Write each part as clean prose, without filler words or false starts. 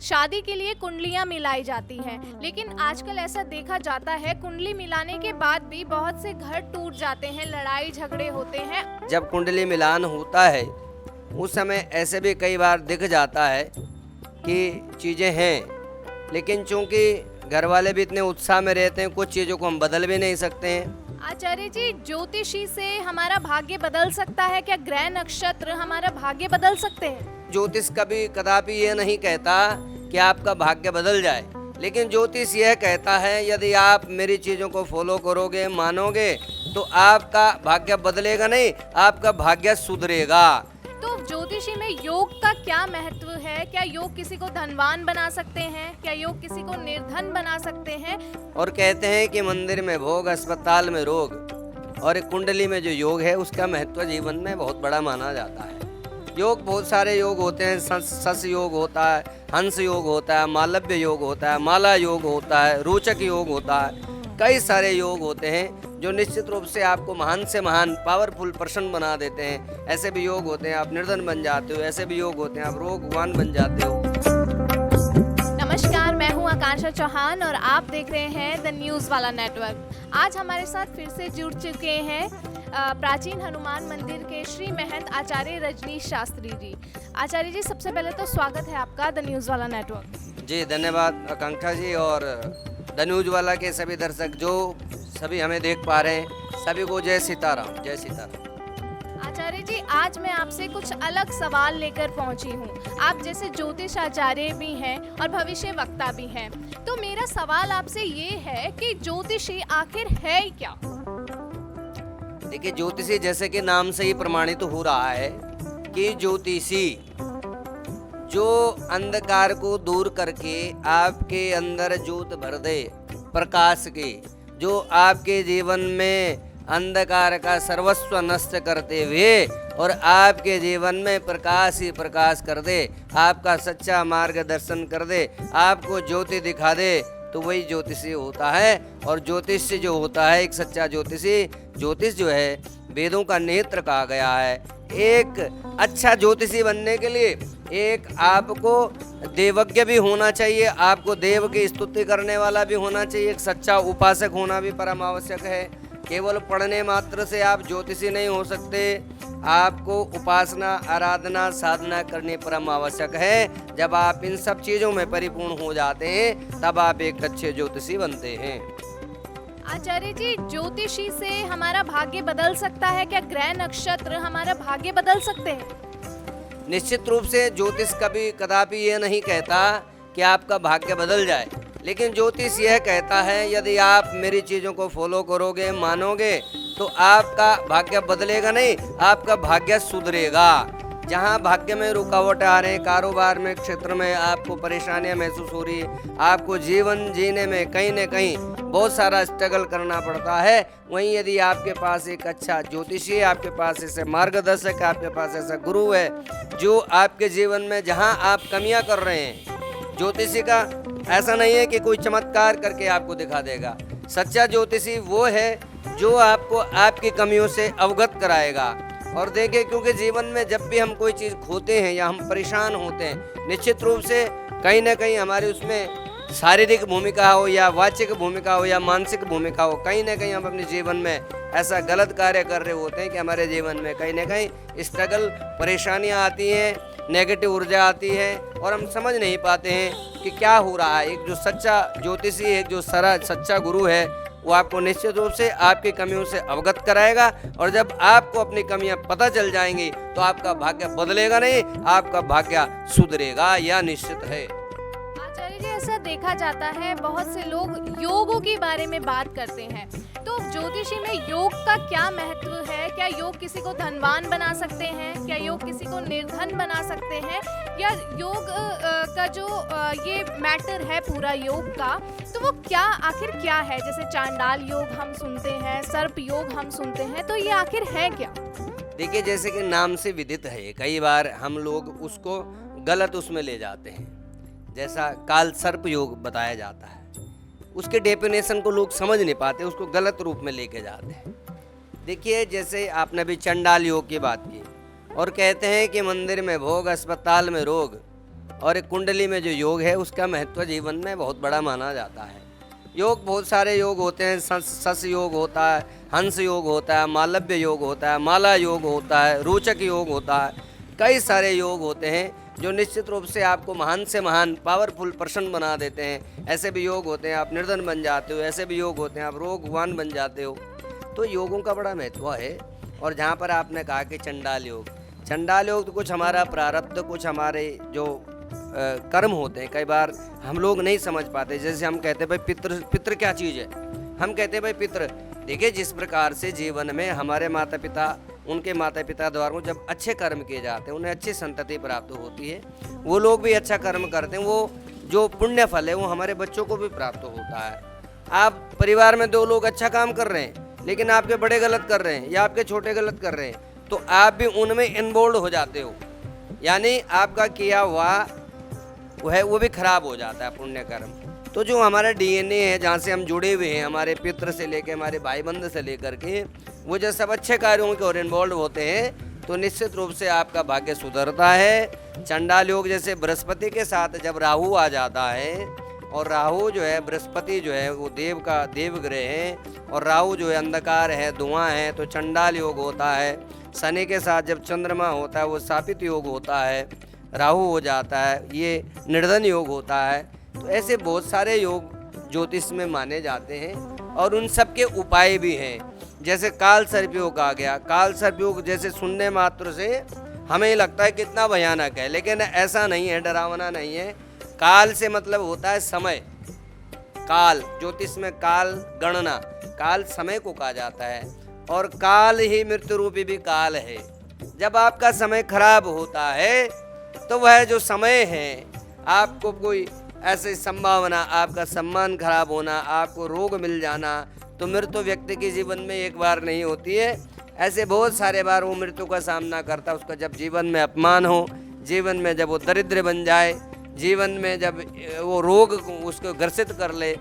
शादी के लिए कुंडलियां मिलाई जाती हैं, लेकिन आजकल ऐसा देखा जाता है कुंडली मिलाने के बाद भी बहुत से घर टूट जाते हैं, लड़ाई झगड़े होते हैं। जब कुंडली मिलान होता है उस समय ऐसे भी कई बार दिख जाता है कि चीज़ें हैं, लेकिन चूंकि घर वाले भी इतने उत्साह में रहते हैं, कुछ चीज़ों को हम बदल भी नहीं सकते हैं। आचार्य जी, ज्योतिषी से हमारा भाग्य बदल सकता है क्या? ग्रह नक्षत्र हमारा भाग्य बदल सकते हैं? ज्योतिष कभी कदापि ये नहीं कहता कि आपका भाग्य बदल जाए, लेकिन ज्योतिष यह कहता है यदि आप मेरी चीज़ों को फॉलो करोगे, मानोगे, तो आपका भाग्य बदलेगा नहीं, आपका भाग्य सुधरेगा। तो ज्योतिषी में योग का क्या महत्व है? क्या योग किसी को धनवान बना सकते हैं? क्या योग किसी को निर्धन बना सकते हैं? और कहते हैं कि मंदिर में भोग, अस्पताल में रोग, और कुंडली में जो योग है उसका महत्व जीवन में बहुत बड़ा माना जाता है। योग बहुत सारे योग होते हैं, सस योग होता है, हंस योग होता है, मालव्य योग होता है, माला योग होता है, रोचक योग होता है, कई सारे योग होते हैं जो निश्चित रूप से आपको महान से महान पावरफुल पर्सन बना देते हैं। ऐसे भी योग होते हैं आप निर्धन बन जाते हो, ऐसे भी योग होते हैं आप रोगवान बन जाते हो। नमस्कार, मैं हूं आकांक्षा चौहान और आप देख रहे हैं द न्यूज़ वाला नेटवर्क। आज हमारे साथ फिर से जुड़ चुके हैं प्राचीन हनुमान मंदिर के श्री महंत आचार्य रजनीश शास्त्री जी। आचार्य जी, सबसे पहले तो स्वागत है आपका द न्यूज़ वाला नेटवर्क। जी धन्यवाद आकांक्षा जी, और द न्यूज़ वाला के सभी दर्शक जो सभी हमें देख पा रहे हैं, सभी को जय सीताराम, जय सीताराम। आचार्य जी, आज मैं आपसे कुछ अलग सवाल लेकर पहुंची हूं। आप जैसे ज्योतिष आचार्य भी हैं और भविष्य वक्ता भी हैं, तो मेरा सवाल आपसे ये है कि ज्योतिषी आखिर है क्या? देखिए, ज्योतिषी जैसे कि नाम से ही प्रमाणित तो हो रहा है कि ज्योतिषी जो अंधकार को दूर करके आपके अंदर ज्योत भर दे प्रकाश की, जो आपके जीवन में अंधकार का सर्वस्व नष्ट करते हुए और आपके जीवन में प्रकाश ही प्रकाश कर दे, आपका सच्चा मार्गदर्शन कर दे, आपको ज्योति दिखा दे, तो वही ज्योतिषी होता है। और ज्योतिष जो होता है एक सच्चा ज्योतिषी, ज्योतिष जो है वेदों का नेत्र कहा गया है। एक अच्छा ज्योतिषी बनने के लिए एक आपको देवज्ञ भी होना चाहिए, आपको देव की स्तुति करने वाला भी होना चाहिए, एक सच्चा उपासक होना भी परम आवश्यक है। केवल पढ़ने मात्र से आप ज्योतिषी नहीं हो सकते, आपको उपासना, आराधना, साधना करनी परम आवश्यक है। जब आप इन सब चीज़ों में परिपूर्ण हो जाते हैं तब आप एक अच्छे ज्योतिषी बनते हैं। आचार्य जी, ज्योतिषी से हमारा भाग्य बदल सकता है क्या? ग्रह नक्षत्र हमारा भाग्य बदल सकते हैं? निश्चित रूप से ज्योतिष कभी कदापि ये नहीं कहता कि आपका भाग्य बदल जाए, लेकिन ज्योतिष यह कहता है यदि आप मेरी चीज़ों को फॉलो करोगे, मानोगे, तो आपका भाग्य बदलेगा नहीं, आपका भाग्य सुधरेगा। जहाँ भाग्य में रुकावट आ रहे हैं, कारोबार में, क्षेत्र में आपको परेशानियां महसूस हो रही है, आपको जीवन जीने में कहीं न कहीं बहुत सारा स्ट्रगल करना पड़ता है, वहीं यदि आपके पास एक अच्छा ज्योतिषी है, आपके पास ऐसे मार्गदर्शक है, आपके पास ऐसा गुरु है जो आपके जीवन में जहाँ आप कमियाँ कर रहे हैं, ज्योतिषी का ऐसा नहीं है कि कोई चमत्कार करके आपको दिखा देगा। सच्चा ज्योतिषी वो है जो आपको आपकी कमियों से अवगत कराएगा। और देखिए, क्योंकि जीवन में जब भी हम कोई चीज़ खोते हैं या हम परेशान होते हैं, निश्चित रूप से कहीं ना कहीं हमारी उसमें शारीरिक भूमिका हो या वाचिक भूमिका हो या मानसिक भूमिका हो, कहीं ना कहीं हम अपने जीवन में ऐसा गलत कार्य कर रहे होते हैं कि हमारे जीवन में कहीं ना कहीं स्ट्रगल, परेशानियां आती हैं, नेगेटिव ऊर्जा आती है और हम समझ नहीं पाते हैं कि क्या हो रहा है। एक जो सच्चा ज्योतिषी, एक जो सच्चा गुरु है, वो आपको निश्चित रूप से आपकी कमियों से अवगत कराएगा, और जब आपको अपनी कमियां पता चल जाएंगी तो आपका भाग्य बदलेगा नहीं, आपका भाग्य सुधरेगा, यह निश्चित है। आचार्य जी, ऐसा देखा जाता है बहुत से लोग योगों के बारे में बात करते हैं, तो ज्योतिषी में योग का क्या महत्व है? क्या योग किसी को धनवान बना सकते हैं? क्या योग किसी को निर्धन बना सकते हैं? या योग का जो ये मैटर है पूरा योग का, तो वो क्या आखिर क्या है? जैसे चांडाल योग हम सुनते हैं, सर्प योग हम सुनते हैं, तो ये आखिर है क्या? देखिए, जैसे कि नाम से विदित है, कई बार हम लोग उसको गलत उसमें ले जाते हैं। जैसा काल सर्प योग बताया जाता है, उसके डेफिनेशन को लोग समझ नहीं पाते, उसको गलत रूप में लेके जाते हैं। देखिए, जैसे आपने भी चंडाल योग की बात की, और कहते हैं कि मंदिर में भोग, अस्पताल में रोग, और एक कुंडली में जो योग है उसका महत्व जीवन में बहुत बड़ा माना जाता है। योग बहुत सारे योग होते हैं, सस योग होता है, हंस योग होता है, मालव्य योग होता है, माला योग होता है, रोचक योग होता है, कई सारे योग होते हैं जो निश्चित रूप से आपको महान से महान पावरफुल पर्सन बना देते हैं। ऐसे भी योग होते हैं आप निर्धन बन जाते हो, ऐसे भी योग होते हैं आप रोगवान बन जाते हो। तो योगों का बड़ा महत्व है। और जहाँ पर आपने कहा कि चंडाल योग तो कुछ हमारा प्रारब्ध, कुछ हमारे जो कर्म होते हैं, कई बार हम लोग नहीं समझ पाते। जैसे हम कहते हैं भाई पितृ क्या चीज़ है, हम कहते हैं भाई पितृ। देखिए जिस प्रकार से जीवन में हमारे माता पिता, उनके माता पिता द्वारा जब अच्छे कर्म किए जाते हैं, उन्हें अच्छी संतति प्राप्त होती है, वो लोग भी अच्छा कर्म करते हैं, वो जो पुण्य फल है वो हमारे बच्चों को भी प्राप्त होता है। आप परिवार में 2 लोग अच्छा काम कर रहे हैं लेकिन आपके बड़े गलत कर रहे हैं या आपके छोटे गलत कर रहे हैं, तो आप भी उनमें इन्वॉल्व हो जाते हो, यानी आपका किया हुआ वो भी खराब हो जाता है पुण्य कर्म। तो जो हमारा डीएनए है, जहाँ से हम जुड़े हुए हैं, हमारे पितृ से लेकर हमारे भाई बंधु से लेकर के, वो जब सब अच्छे कार्यों के ओर इन्वॉल्व होते हैं तो निश्चित रूप से आपका भाग्य सुधरता है। चंडाल योग जैसे बृहस्पति के साथ जब राहु आ जाता है, और राहु जो है, बृहस्पति जो है वो देव ग्रह है, और राहु जो है अंधकार है, धुआं है, तो चंडाल योग होता है। शनि के साथ जब चंद्रमा होता है वो शापित योग होता है, राहु हो जाता है, ये निर्धन योग होता है। तो ऐसे बहुत सारे योग ज्योतिष में माने जाते हैं और उन सब के उपाय भी हैं। जैसे काल सर्प योग आ गया, काल सर्प योग जैसे सुनने मात्र से हमें लगता है कितना भयानक है, लेकिन ऐसा नहीं है, डरावना नहीं है। काल से मतलब होता है समय, काल ज्योतिष में काल गणना, काल समय को कहा जाता है, और काल ही मृत्यु रूपी भी काल है। जब आपका समय खराब होता है तो वह जो समय है, आपको कोई ऐसी संभावना, आपका सम्मान खराब होना, आपको रोग मिल जाना, तो मृत्यु व्यक्ति के जीवन में एक बार नहीं होती है, ऐसे बहुत सारे बार वो मृत्यु का सामना करता है। उसका जब जीवन में अपमान हो, जीवन में जब वो दरिद्र बन जाए, जीवन में जब वो रोग उसको ग्रसित कर ले,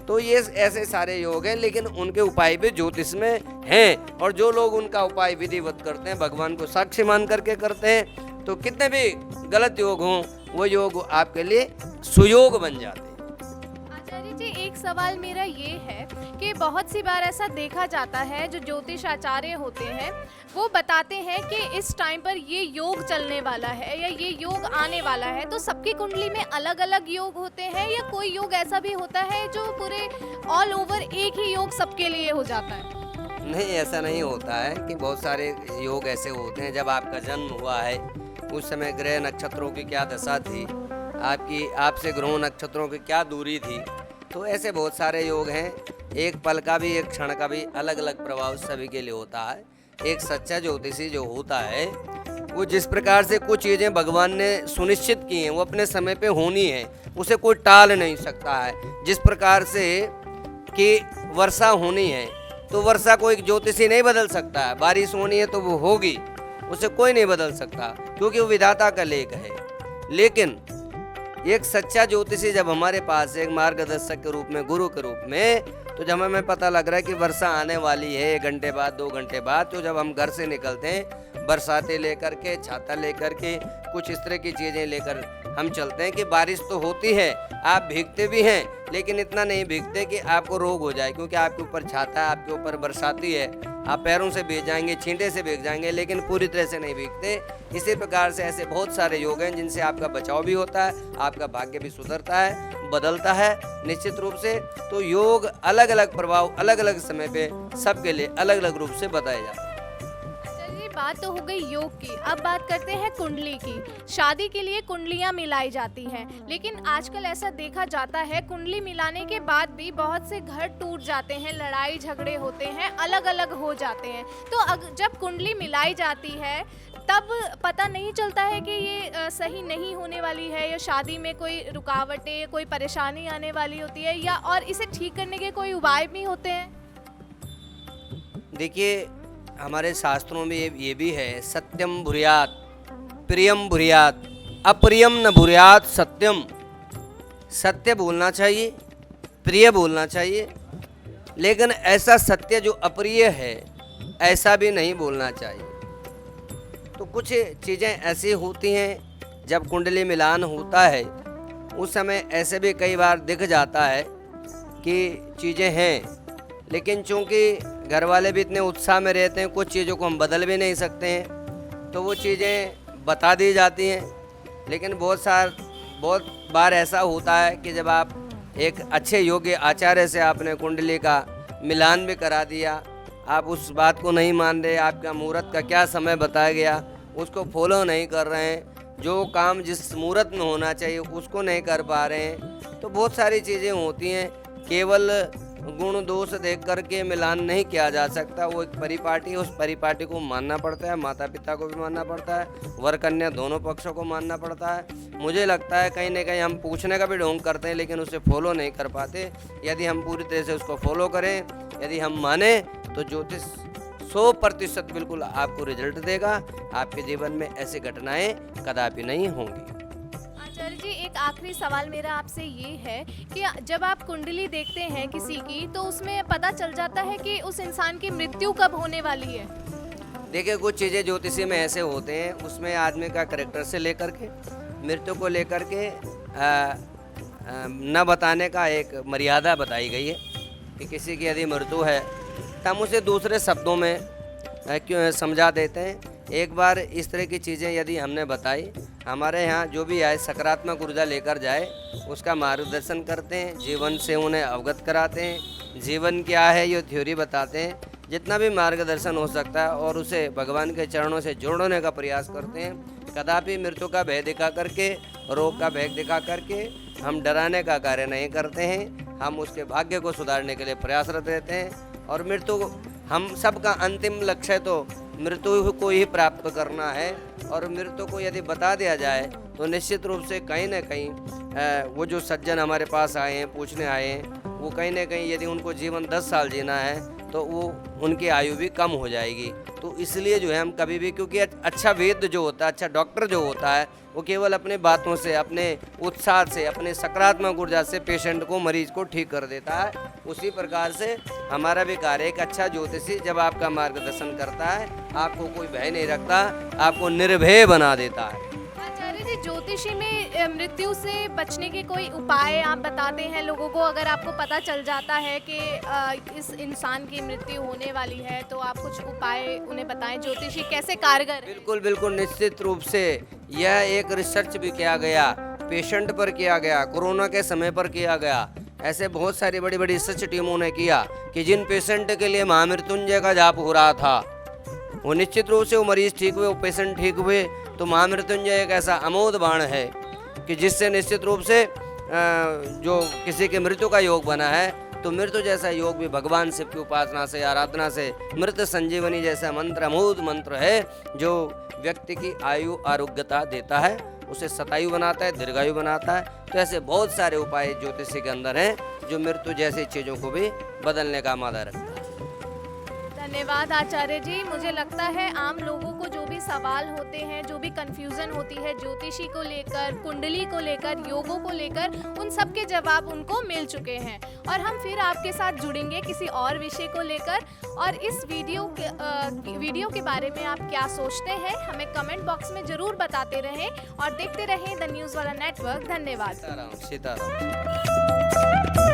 तो ये ऐसे सारे योग हैं, लेकिन उनके उपाय भी ज्योतिष में हैं। और जो लोग उनका उपाय विधिवत करते हैं, भगवान को साक्षी मान करके करते हैं, तो कितने भी गलत योग हों वो योग आपके लिए सुयोग बन जाते हैं। आचार्य जी, एक सवाल मेरा ये है कि बहुत सी बार ऐसा देखा जाता है, जो ज्योतिष आचार्य होते हैं वो बताते हैं कि इस टाइम पर ये योग चलने वाला है या ये योग आने वाला है, तो सबकी कुंडली में अलग अलग योग होते हैं या कोई योग ऐसा भी होता है जो पूरे ऑल ओवर एक ही योग सबके लिए हो जाता है? नहीं, ऐसा नहीं होता है कि बहुत सारे योग ऐसे होते हैं। जब आपका जन्म हुआ है उस समय ग्रह नक्षत्रों की क्या दशा थी, आपसे ग्रह नक्षत्रों की क्या दूरी थी, तो ऐसे बहुत सारे योग हैं। एक पल का भी, एक क्षण का भी अलग अलग प्रभाव सभी के लिए होता है। एक सच्चा ज्योतिषी जो होता है वो जिस प्रकार से कुछ चीज़ें भगवान ने सुनिश्चित की हैं वो अपने समय पे होनी है, उसे कोई टाल नहीं सकता है। जिस प्रकार से कि वर्षा होनी है तो वर्षा को एक ज्योतिषी नहीं बदल सकता है, बारिश होनी है तो वो होगी, उसे कोई नहीं बदल सकता क्योंकि वो विधाता का लेख है। लेकिन एक सच्चा ज्योतिषी जब हमारे पास एक मार्गदर्शक के रूप में, गुरु के रूप में, तो जब हमें पता लग रहा है कि वर्षा आने वाली है 1 घंटे बाद, 2 घंटे बाद, तो जब हम घर से निकलते हैं बरसाते लेकर के, छाता लेकर के, कुछ इस तरह की चीज़ें लेकर हम चलते हैं कि बारिश तो होती है, आप भीगते भी हैं, लेकिन इतना नहीं भीगते कि आपको रोग हो जाए, क्योंकि आपके ऊपर छाता है, आपके ऊपर बरसाती है, आप पैरों से भीग जाएंगे, छींटे से भीग जाएंगे, लेकिन पूरी तरह से नहीं भीगते। इसी प्रकार से ऐसे बहुत सारे योग हैं जिनसे आपका बचाव भी होता है, आपका भाग्य भी सुधरता है, बदलता है निश्चित रूप से। तो योग अलग अलग प्रभाव अलग अलग समय पे सबके लिए अलग अलग रूप से बताए जाते हैं। बात तो हो गई योग की, अब बात करते हैं कुंडली की। शादी के लिए कुंडलियां मिलाई जाती हैं, लेकिन आजकल ऐसा देखा जाता है कुंडली मिलाने के बाद भी बहुत से घर टूट जाते हैं, लड़ाई झगड़े होते हैं, अलग अलग हो जाते हैं। तो जब कुंडली मिलाई जाती है तब पता नहीं चलता है कि ये सही नहीं होने वाली है, या शादी में कोई रुकावटें, कोई परेशानी आने वाली होती है, या और इसे ठीक करने के कोई उपाय भी होते हैं? देखिए, हमारे शास्त्रों में ये भी है, सत्यम भूर्यात प्रियम भूर्यात अप्रियम न भूर्यात सत्यम। सत्य बोलना चाहिए, प्रिय बोलना चाहिए, लेकिन ऐसा सत्य जो अप्रिय है ऐसा भी नहीं बोलना चाहिए। तो कुछ चीज़ें ऐसी होती हैं जब कुंडली मिलान होता है उस समय ऐसे भी कई बार दिख जाता है कि चीज़ें हैं, लेकिन चूंकि घर वाले भी इतने उत्साह में रहते हैं, कुछ चीज़ों को हम बदल भी नहीं सकते हैं, तो वो चीज़ें बता दी जाती हैं। लेकिन बहुत बार ऐसा होता है कि जब आप एक अच्छे योग्य आचार्य से आपने कुंडली का मिलान भी करा दिया, आप उस बात को नहीं मान रहे, आपका मुहूर्त का क्या समय बताया गया उसको फॉलो नहीं कर रहे हैं, जो काम जिस मुहूर्त में होना चाहिए उसको नहीं कर पा रहे हैं, तो बहुत सारी चीज़ें होती हैं। केवल गुण दोष देख करके मिलान नहीं किया जा सकता, वो एक परिपाटी है, उस परिपाटी को मानना पड़ता है, माता पिता को भी मानना पड़ता है, वर कन्या दोनों पक्षों को मानना पड़ता है। मुझे लगता है कहीं ना कहीं हम पूछने का भी ढोंग करते हैं लेकिन उसे फॉलो नहीं कर पाते। यदि हम पूरी तरह से उसको फॉलो करें, यदि हम माने, तो ज्योतिष 100% बिल्कुल आपको रिजल्ट देगा। आपके जीवन में ऐसी घटनाएं कदापि नहीं होंगी। आचार्य जी, एक आखिरी सवाल मेरा आपसे ये है कि जब आप कुंडली देखते हैं किसी की, तो उसमें पता चल जाता है कि उस इंसान की मृत्यु कब होने वाली है? देखिए, कुछ चीज़ें ज्योतिषी में ऐसे होते हैं, उसमें आदमी का करैक्टर से लेकर के मृत्यु को लेकर के न बताने का एक मर्यादा बताई गई है कि किसी की यदि मृत्यु है तो हम उसे दूसरे शब्दों में क्यों समझा देते हैं। एक बार इस तरह की चीज़ें यदि हमने बताई, हमारे यहाँ जो भी आए सकारात्मक ऊर्जा लेकर जाए, उसका मार्गदर्शन करते हैं, जीवन से उन्हें अवगत कराते हैं, जीवन क्या है ये थ्योरी बताते हैं, जितना भी मार्गदर्शन हो सकता है, और उसे भगवान के चरणों से जोड़ने का प्रयास करते हैं। कदापि मृत्यु का भय दिखा करके, रोग का भय दिखा करके हम डराने का कार्य नहीं करते हैं। हम उसके भाग्य को सुधारने के लिए प्रयासरत रहते हैं, और मृत्यु हम सबका अंतिम लक्ष्य तो मृत्यु को ही प्राप्त करना है। और मृत्यु को यदि बता दिया जाए तो निश्चित रूप से कहीं ना कहीं वो जो सज्जन हमारे पास आए हैं, पूछने आए हैं, वो कहीं ना कहीं यदि उनको जीवन 10 साल जीना है तो वो उनकी आयु भी कम हो जाएगी। तो इसलिए जो है हम कभी भी, क्योंकि अच्छा वैद्य जो होता है, अच्छा डॉक्टर जो होता है, वो केवल अपने बातों से, अपने उत्साह से, अपने सकारात्मक ऊर्जा से पेशेंट को, मरीज को ठीक कर देता है। उसी प्रकार से हमारा भी कार्य, एक अच्छा ज्योतिषी जब आपका मार्गदर्शन करता है, आपको कोई भय नहीं रखता, आपको निर्भय बना देता है। आचार्य जी, ज्योतिषी में मृत्यु से बचने के कोई उपाय आप बताते हैं लोगों को? अगर आपको पता चल जाता है कि इस इंसान की मृत्यु होने वाली है, तो आप कुछ उपाय उन्हें बताएं, ज्योतिषी कैसे कारगर है? बिल्कुल बिल्कुल, निश्चित रूप से यह एक रिसर्च भी किया गया, पेशेंट पर किया गया, कोरोना के समय पर किया गया। ऐसे बहुत सारी बड़ी बड़ी रिसर्च टीमों ने किया कि जिन पेशेंट के लिए महामृत्युंजय का जाप हो रहा था, वो निश्चित रूप से वो मरीज ठीक हुए, वो पेशेंट ठीक हुए। तो महामृत्युंजय एक ऐसा अमोघ बाण है कि जिससे निश्चित रूप से जो किसी के मृत्यु का योग बना है, तो मृत्यु जैसा योग भी भगवान शिव की उपासना से, आराधना से, मृत संजीवनी जैसा मंत्र अमोघ मंत्र है, जो व्यक्ति की आयु आरोग्यता देता है, उसे शतायु बनाता है, दीर्घायु बनाता है। तो ऐसे बहुत सारे उपाय ज्योतिषी के अंदर हैं जो मृत्यु जैसी चीज़ों को भी बदलने का मादा रखता है। धन्यवाद आचार्य जी। मुझे लगता है आम लोगों को जो भी सवाल होते हैं, जो भी कंफ्यूजन होती है ज्योतिषी को लेकर, कुंडली को लेकर, योगों को लेकर, उन सब के जवाब उनको मिल चुके हैं। और हम फिर आपके साथ जुड़ेंगे किसी और विषय को लेकर। और इस वीडियो के बारे में आप क्या सोचते हैं, हमें कमेंट बॉक्स में ज़रूर बताते रहें और देखते रहें द न्यूज़ वाला नेटवर्क। धन्यवाद। सीताराम सीताराम।